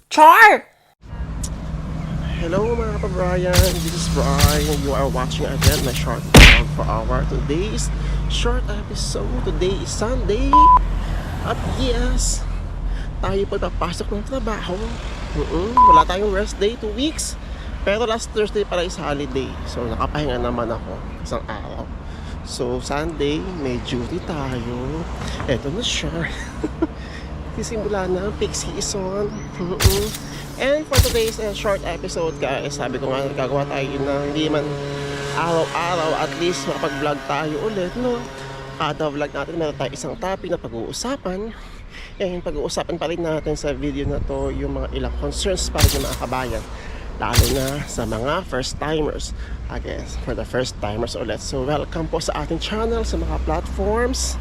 Char! Hello mga kapabrayan, this is Brian. You are watching again my short vlog for our today's short episode. Today is Sunday. At yes, tayo po papasok ng trabaho. Wala tayong rest day, 2 weeks. Pero last Thursday pala is holiday. So nakapahinga naman ako isang araw. So Sunday, may duty tayo. Eto na siya. Sisimula na, peak season. And for today's short episode guys, sabi ko nga gagawa tayo ng hindi man araw-araw, at least makapag-vlog tayo ulit, no? Kada vlog natin meron tayo isang topic na pag-uusapan. And pag-uusapan pa rin natin sa video na to yung mga ilang concerns para sa mga kabayan, lalo na sa mga first timers. Again, for the first timers ulit. So welcome po sa ating channel, sa mga platforms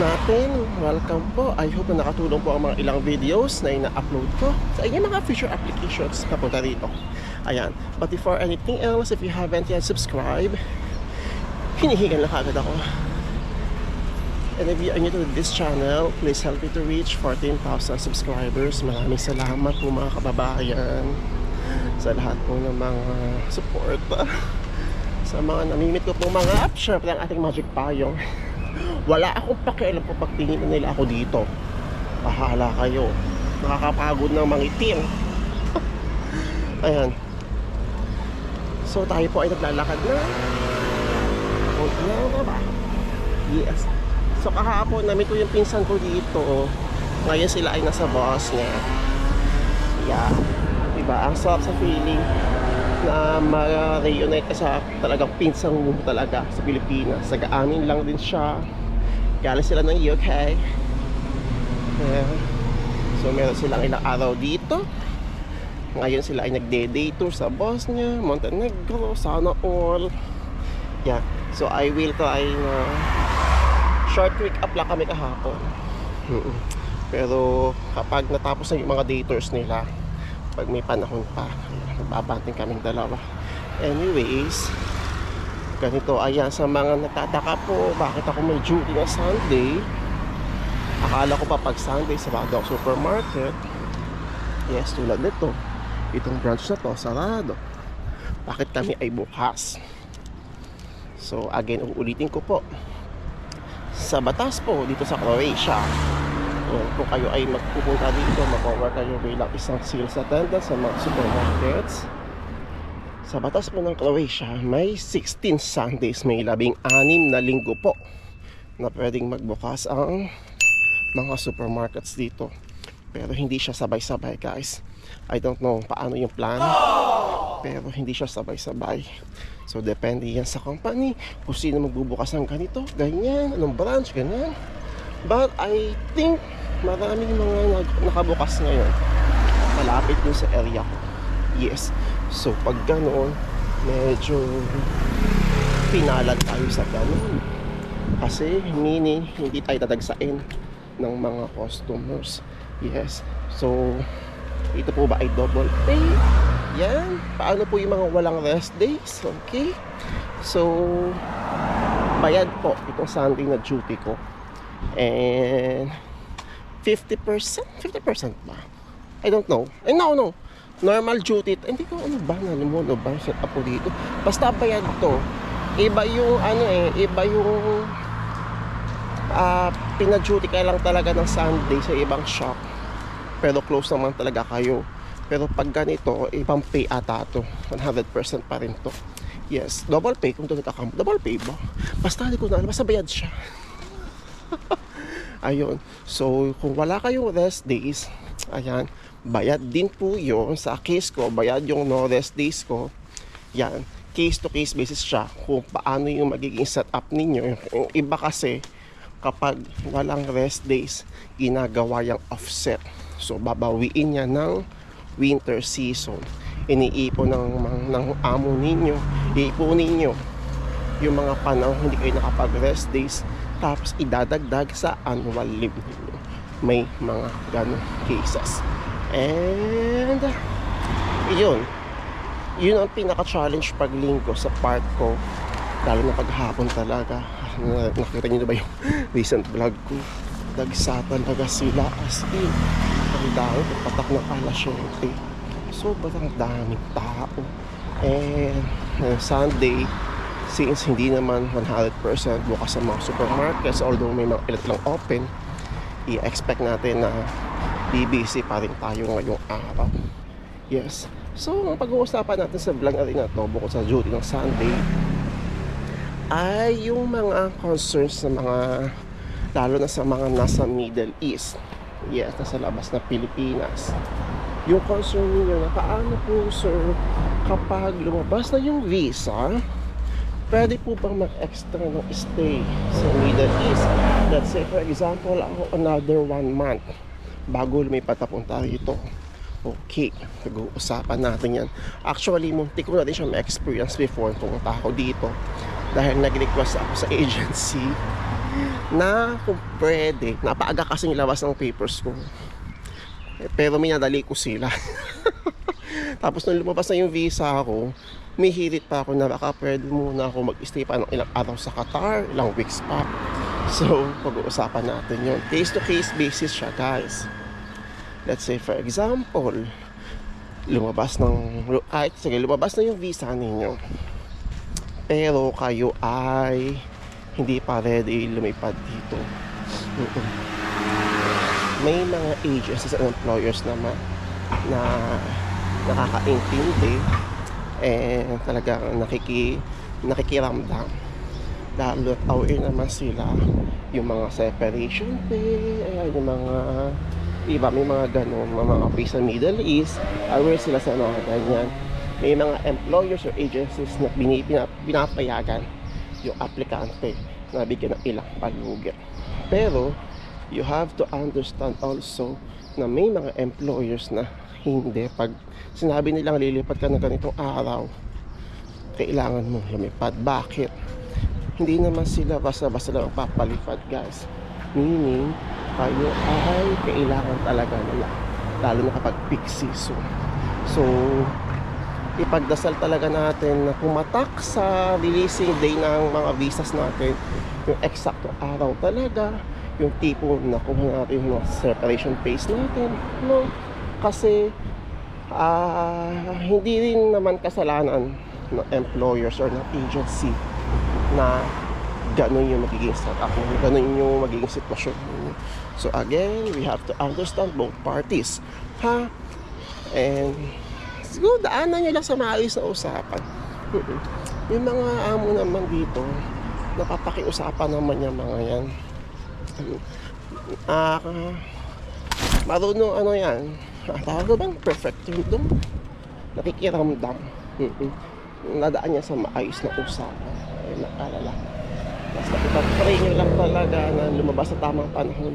natin. Welcome po. I hope na nakatulong po ang mga ilang videos na ina-upload ko sa inyong mga future applications na punta rito. Ayan. But before anything else, if you haven't yet subscribed, hinihingan lang agad ako. And if you are new to this channel, please help me to reach 14,000 subscribers. Maraming salamat po mga kababayan sa lahat po ng mga support. Sa mga namimit ko po mga share po ng ating Magic Payong. Wala akong pakialam po pag tingin na nila ako dito. Bahala kayo. Nakakapagod ng mangitim. Ayan. So tayo po ay naglalakad na. Punta na ang trabaho. Yes. So kahapon namin ko yung pinsan ko dito. Ngayon sila ay nasa boss niya. Yeah. Diba? Ang sarap sa feeling na ma-reunite ka sa talagang pinsang mo talaga sa Pilipinas. Sag-amin lang din siya. Galing sila ng UK. Yeah. So meron silang ilang araw dito. Ngayon sila ay nagde-day tour sa Bosnia, Montenegro, sana all. Yeah. So I will try na short week up lang kami kahapon. Pero kapag natapos na yung mga day tours nila, pag may panahon pa, magbabanting kaming dalawa. Anyways, ganito, ayan, sa mga nagtataka po bakit ako may duty na Sunday. Akala ko pa pag Sunday sarado ang supermarket. Yes, tulad nito, itong branch na to sarado. Bakit kami ay bukas? So again, uulitin ko po, sa batas po dito sa Croatia, kung kayo ay magpupunta dito, mag-work kayo bilang isang sales attendant sa mga supermarkets, sa batas po ng Croatia, may 16 Sundays, may 16 na linggo po na pwedeng magbukas ang mga supermarkets dito. Pero hindi siya sabay-sabay guys. I don't know paano yung plan, pero hindi siya sabay-sabay. So depende yan sa company kung sino magbubukas ng ganito, ganyan, anong branch, ganyan. But I think maraming mga nakabukas ngayon malapit dun sa area ko. Yes. So pag ganoon, medyo pinalad tayo sa ganoon. Kasi meaning hindi tayo dadagsain ng mga customers. Yes. So ito po ba ay double pay? Yan. Paano po yung mga walang rest days? Okay. So bayad po itong Sunday na duty ko. And 50% ba? I don't know. No. Normal duty. Hindi ko nalimutan ba set up po dito. Basta bayad to. Iba yung iba yung pina-duty ka lang talaga ng Sunday sa ibang shop. Pero close naman talaga kayo. Pero pag ganito, ibang pay ata to. 100% pa rin to. Yes, double pay kung doon nagkakampo. Double pay ba? Basta hindi ko na alam. Basta bayad siya. Ayun. So, kung wala kayong rest days, ayan, bayad din po yun. Sa case ko, bayad yung no rest days ko. Yan. Case to case basis siya kung paano yung magiging setup ninyo. Yung iba kasi, kapag walang rest days, ginagawa yung offset. So, babawiin niya ng winter season. Iniipon ng amo ninyo. Iipunin ninyo yung mga panahon hindi kayo nakapag-rest days, tapos idadagdag sa annual leave ninyo. May mga ganong cases. And yun ang pinaka-challenge pag linggo sa part ko, lalo na paghapon talaga. Nakita niyo na ba yung recent vlog ko? Dagsa talaga sila as in. Ang dami, patak ng alasyente. Sobrang daming tao. And Sunday, since hindi naman 100% bukas sa mga supermarkets, although may mga ilan lang open, i-expect natin na busy pa rin tayo ngayong araw. Yes. So, ang pag-uusapan natin sa vlog natin na to, bukod sa duty ng Sunday, ay yung mga concerns sa mga, lalo na sa mga nasa Middle East. Yes, nasa labas na Pilipinas. Yung concern niyo na paano po sir, kapag lumabas na yung visa, pwede po bang mag-extra ng stay sa Middle East? Let's say for example, ako another 1 month bago lumipat papunta rito. Okay, nag-uusapan natin yan. Actually, muntik ko na din siya ma-experience before pumunta ako dito dahil nag-request ako sa agency na kung pwede, napaaga kasi labas ng papers ko, pero minadali ko sila. Tapos nung lumabas na yung visa ako, may hirit pa ako na baka pwede muna ako mag-stay pa ng ilang araw sa Qatar, ilang weeks pa. So pag-uusapan natin yun, case to case basis siya guys. Let's say for example, lumabas na yung visa ninyo, pero kayo ay hindi pa ready lumipad dito. May mga agencies and employers naman na nakakaintindi and talagang nakikiramdam, lalo at aware naman sila yung mga separation pay, ayan, yung mga iba, may mga ganun, mga pay sa Middle East, aware sila sa mga ganyan. May mga employers or agencies na pinapayagan yung aplikante na bigyan ng ilang palugit. Pero you have to understand also na may mga employers na hindi, pag sinabi nilang lilipat ka na ganitong araw, kailangan mong lumipad. Bakit? Hindi naman sila basta-basta lang papalipad guys. Meaning kayo ay kailangan talaga nila, lalo na kapag peak season. So ipagdasal talaga natin na pumatak sa releasing day ng mga visas natin yung eksakto araw talaga, yung tipo na kuha natin yung separation phase natin, no? Kasi hindi rin naman kasalanan ng employers or ng agency na ganun yung magiging setup, ganun yung magiging sitwasyon. So again, we have to understand both parties, ha? And siguro daanan nyo lang sa maayos na usapan. Yung mga amo naman dito, napapakiusapan naman yung mga yan. Marunong ano yan, tawag bang perfect yun doon, nakikiramdam. Nadaan niya sa maayos na usapan. Ay nakalala, basta ipag-pray nyo lang talaga na lumabas sa tamang panahon.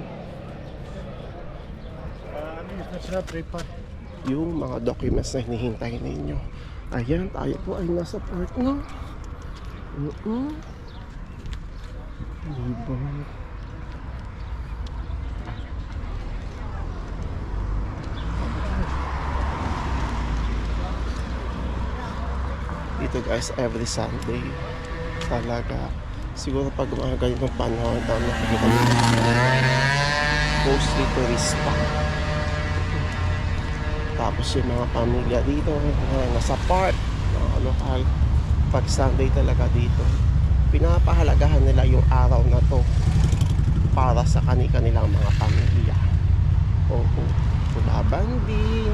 Yung mga documents na hinihintay ninyo. Ayan, tayo po ay nasa part na. Diba? Dito guys, every Sunday talaga, siguro pag mga ganitong panahon daw nakikita nyo mostly turista. Tapos yung mga pamilya dito nasa park, mga lokal, pag Sunday talaga dito pinapahalagahan nila yung araw na to para sa kanilang mga pamilya. Bumabandi.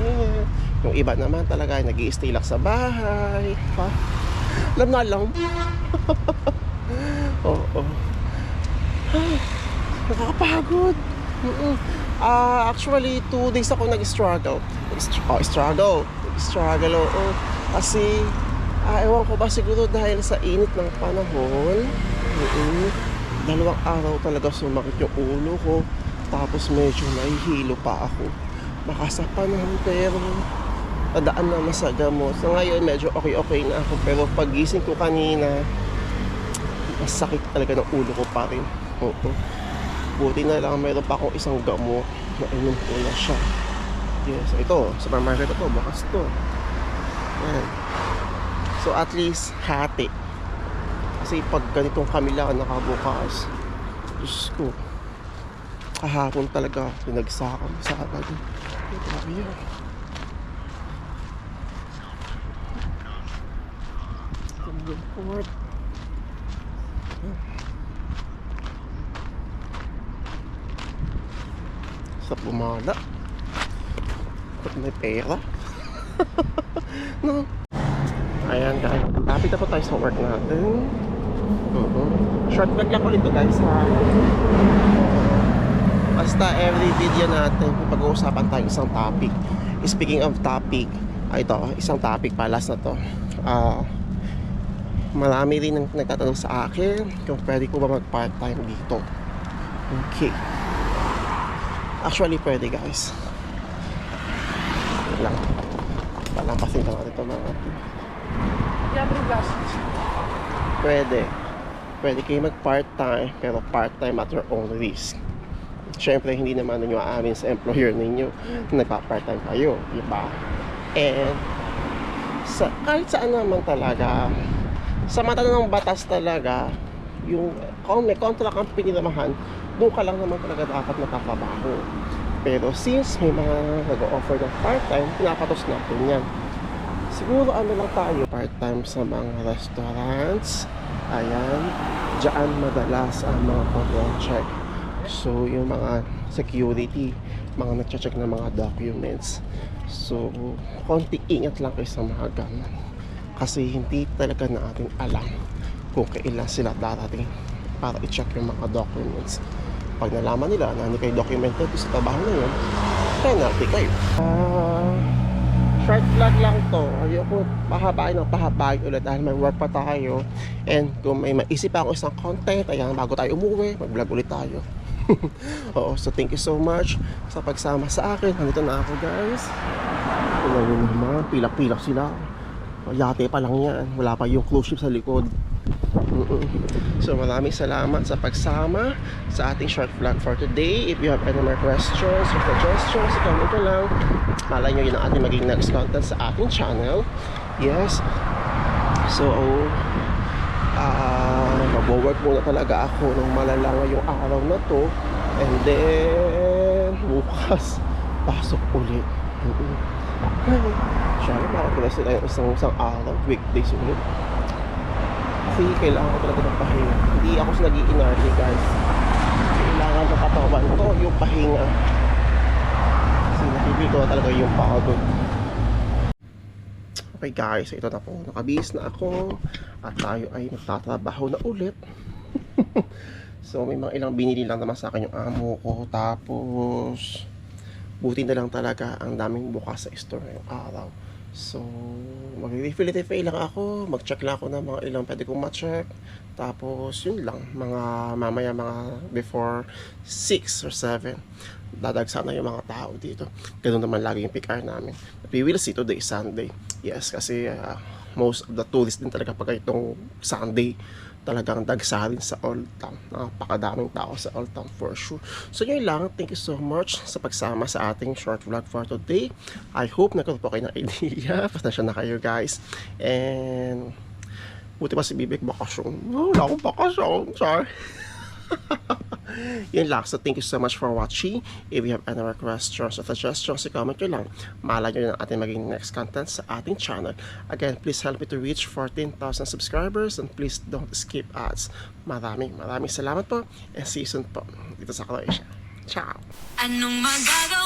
Yung iba naman talaga ay nag-i-stay lang sa bahay, ha? Alam na lang. Nakakapagod. Actually 2 days ako nag-struggle. Kasi ewan ko ba, siguro dahil sa init ng panahon, 2 araw talaga sumakit yung ulo ko. Tapos medyo nahihilo pa ako baka sa panahon, pero nadaan naman sa gamot. So ngayon medyo okay na ako, pero paggising ko kanina masakit talaga ng ulo ko pa rin. Buti na lang meron pa akong isang gamot na inom ko na siya. Yes, ito, supermarket ito, bukas to. Ayan. So at least hati. Kasi pag ganitong kami lang nakabukas, Diyos ko, kahapon talaga pinagsakam sa agad. Grabe yan. Yung port. Sa bumala. Pag may pera. No. Ayan guys. Lapit na po tayo sa work natin. Short vlog lang ulit to guys ha. Basta every video natin pag-uusapan tayo isang topic. Speaking of topic, ito, isang topic pa, last na to. Marami rin nagtatanong sa akin kung pwede ko ba mag part-time dito. Okay. Actually pwede guys. Wait lang. Palampasin ka natin ito mga pwede. Pwede kayo mag part-time, pero part-time at your own risk. Siyempre, hindi naman ninyo aamin sa employer ninyo na nagpa-part-time kayo, diba? And kahit saan naman talaga, sa mata ng batas talaga, yung kung may contract ang piniramahan, doon ka lang naman talaga dapat nakatrabaho. Pero since may mga nag-o-offer ng part-time, pinapatos natin yan. Siguro ano lang tayo, part-time sa mga restaurants. Ayan, diyan madalas ang mga background check. So yung mga security, mga nagche-check ng mga documents. So konting ingat lang kayo sa mga ganun. Kasi hindi talaga natin alam kung kailan sila darating para i-check yung mga documents. Pag nalaman nila na hindi kayo documented sa trabaho na yun, penalty kayo. Short vlog lang to. Ayoko pahabain ulit dahil may work pa tayo. And kung may maisip ako isang content, ayan, bago tayo umuwi, mag-vlog ulit tayo. Oo, so thank you so much sa pagsama sa akin. Nandito na ako guys. Tingnan nyo naman, pilak-pilak sila. Yate pa lang yan. Wala pa yung cruise ship sa likod. So maraming salamat sa pagsama sa ating short vlog for today. If you have any more questions or suggestions, comment ko lang. Malay nyo yun ang ating maging next content sa ating channel. Yes. So mag-work muna talaga ako nung malala ngayong araw na to. And then bukas pasok ulit. Siyempre makakilala tayo isang araw, weekdays ulit. Kasi kailangan ko talaga ng pahinga. Hindi ako sa nag-i-inarly guys. Kailangan ng katawan ko yung pahinga. Kasi nakibig ko talaga yung pagod. Okay guys, ito na po. Nakabihis na ako. At tayo ay magtatrabaho na ulit. So may mga ilang binili lang naman sa akin yung amo ko. Tapos buti na lang talaga ang daming bukas sa store ngayong araw. So mag-refill lang ako. Mag-check lang ako ng mga ilang pwede kong ma-check. Tapos yun lang, mamaya mga before 6 or 7 dadagsa na yung mga tao dito. Ganun naman lagi yung pick hour namin. We will see today Sunday. Yes, kasi most of the tourists din talaga pag itong Sunday talagang dagsa rin sa Old Town. Napakadaming tao sa Old Town for sure. So yun lang, thank you so much sa pagsama sa ating short vlog for today. I hope nagkaroon po kayo ng idea. Pasensya na kayo guys. And buti pa si Bibek bakasyon. Wala akong bakasyon. Sorry. Yun lang. So thank you so much for watching. If you have any questions or suggestions, comment nyo lang. Malay nyo yung ating maging next content sa ating channel. Again, please help me to reach 14,000 subscribers and please don't skip ads. Maraming salamat po and see you soon po dito sa Croatia. Ciao! Anong magagawa?